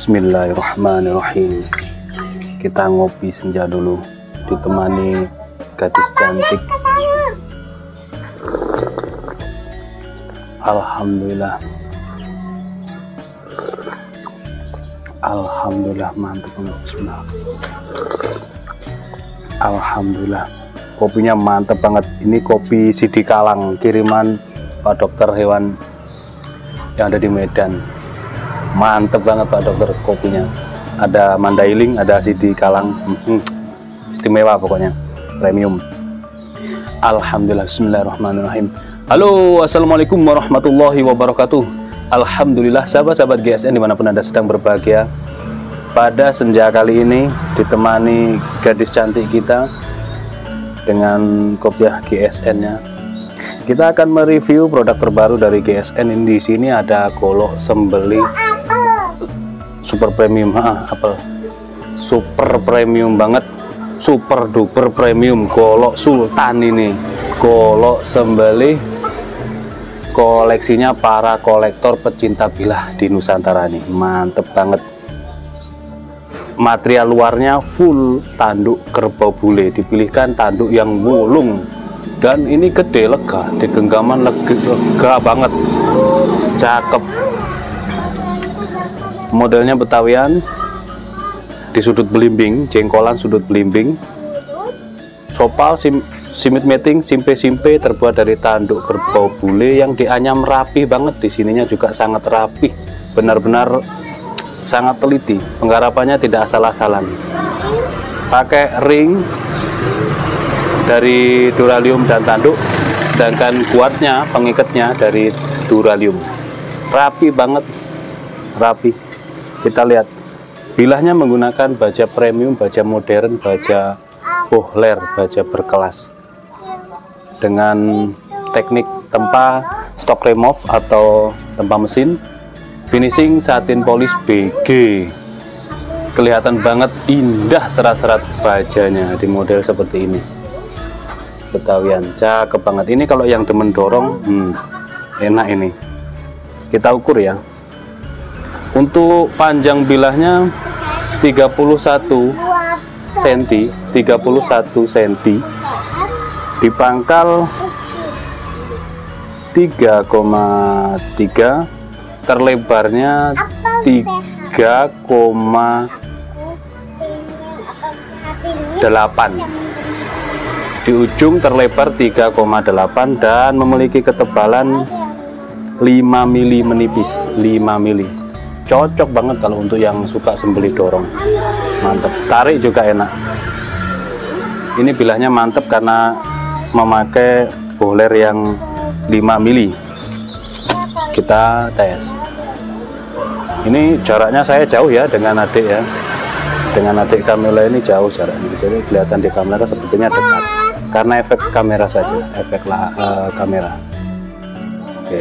Bismillahirrahmanirrahim. Kita ngopi senja dulu, ditemani gadis cantik. Alhamdulillah. Alhamdulillah, mantap banget. Bismillah. Alhamdulillah, kopinya mantap banget. Ini kopi Sidi Kalang, kiriman Pak Dokter hewan yang ada di Medan. Mantep banget Pak Dokter kopinya. Ada Mandailing, ada Sidi Kalang, istimewa pokoknya, premium. Alhamdulillah. Bismillahirrahmanirrahim. Halo, assalamualaikum warahmatullahi wabarakatuh. Alhamdulillah, sahabat-sahabat GSN dimanapun Anda sedang berbahagia. Pada senja kali ini ditemani gadis cantik kita dengan kopiah GSN nya. Kita akan mereview produk terbaru dari GSN. Ini di sini ada golok sembeli super premium, apel super premium banget, super duper premium golok sultan. Ini golok sembeli koleksinya para kolektor pecinta bilah di Nusantara nih, mantep banget. Material luarnya full tanduk kerbau bule, dipilihkan tanduk yang wulung dan ini gede, lega, di genggaman lega banget, cakep. Modelnya Betawian, di sudut belimbing, jengkolan sudut belimbing, sopal, simit meting, simpe-simpe terbuat dari tanduk kerbau bule yang dianyam rapi banget. Di sininya juga sangat rapi, benar-benar sangat teliti, penggarapannya tidak asal-asalan. Pakai ring dari duralium dan tanduk, sedangkan kuatnya, pengikatnya dari duralium. Rapi banget, rapi. Kita lihat, bilahnya menggunakan baja premium, baja modern, baja bohler, baja berkelas dengan teknik tempa stock remove atau tempa mesin, finishing satin polis BG. Kelihatan banget indah serat-serat bajanya di model seperti ini. Betawian, cakep banget. Ini kalau yang demen dorong, enak ini. Kita ukur ya. Untuk panjang bilahnya 31 cm, 31 cm. Di pangkal 3,3, terlebarnya 3,8. Di ujung terlebar 3,8 dan memiliki ketebalan 5 mili menipis, 5 mili. Cocok banget kalau untuk yang suka sembeli dorong. Mantep, tarik juga enak. Ini bilahnya mantep karena memakai bohler yang 5 mili. Kita tes. Ini jaraknya saya jauh ya dengan adik ya. Dengan adik Kamila ini jauh jaraknya. Jadi kelihatan di kamera sepertinya dekat. Karena efek kamera saja, efek kamera. Oke.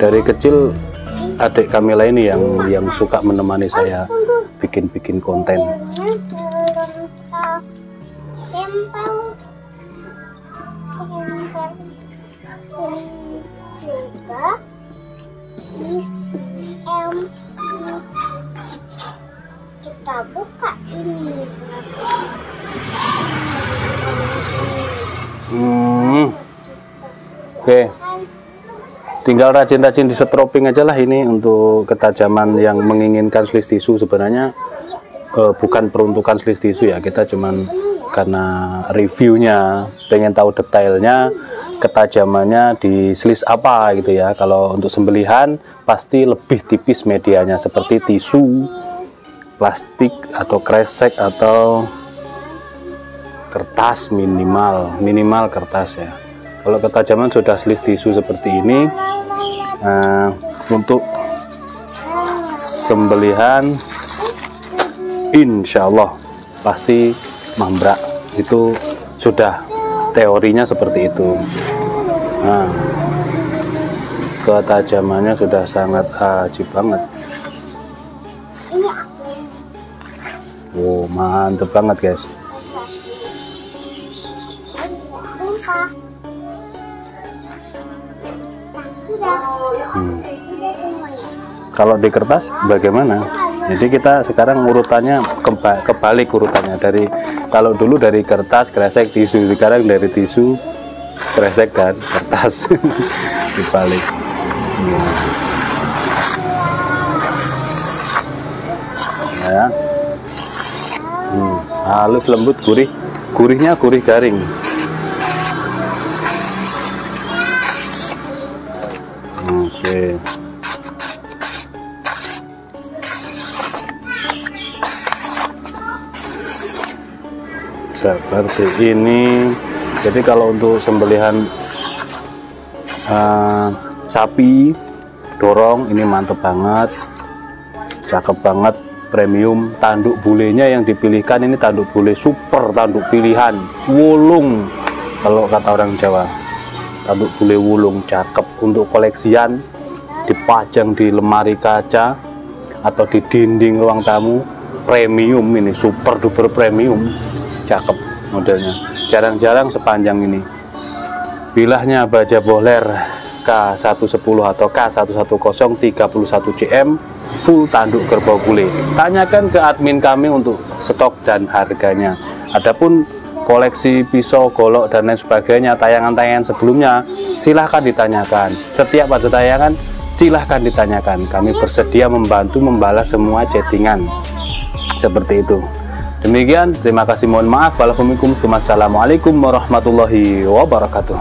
Dari kecil adik Kamila ini yang suka menemani saya bikin konten. Kita buka ini. Oke. Tinggal rajin-rajin di setroping aja lah ini untuk ketajaman yang menginginkan slis tisu. Sebenarnya bukan peruntukan slis tisu ya, kita cuman karena reviewnya pengen tahu detailnya, ketajamannya di slis apa gitu ya. Kalau untuk sembelihan pasti lebih tipis medianya, seperti tisu, plastik atau kresek atau kertas, minimal kertas ya. Kalau ketajaman sudah slis tisu seperti ini, untuk sembelihan insya Allah pasti mambrak. Itu sudah teorinya seperti itu. Nah, ketajamannya sudah sangat ajib banget. Oh, mantep banget guys. Kalau di kertas bagaimana? Jadi kita sekarang urutannya kebalik urutannya, dari kalau dulu dari kertas, kresek, tisu, sekarang dari tisu, kresek, dan kertas. Dibalik. Ya. Halus, lembut, gurih. Gurihnya gurih garing. Oke. Seperti ini. Jadi kalau untuk sembelihan sapi dorong ini mantep banget, cakep banget, premium. Tanduk bulenya yang dipilihkan ini tanduk bule super, tanduk pilihan wulung kalau kata orang Jawa. Tanduk bule wulung cakep, untuk koleksian, dipajang di lemari kaca atau di dinding ruang tamu. Premium ini, super duper premium, cakep modelnya, jarang-jarang sepanjang ini. Bilahnya baja bohler K110 atau K110 31 cm, full tanduk kerbau bule. Tanyakan ke admin kami untuk stok dan harganya. Adapun koleksi pisau, golok, dan lain sebagainya, tayangan-tayangan sebelumnya, silahkan ditanyakan. Setiap ada tayangan, silahkan ditanyakan. Kami bersedia membantu membalas semua chattingan. Seperti itu. Demikian, terima kasih, mohon maaf. Wassalamualaikum warahmatullahi wabarakatuh.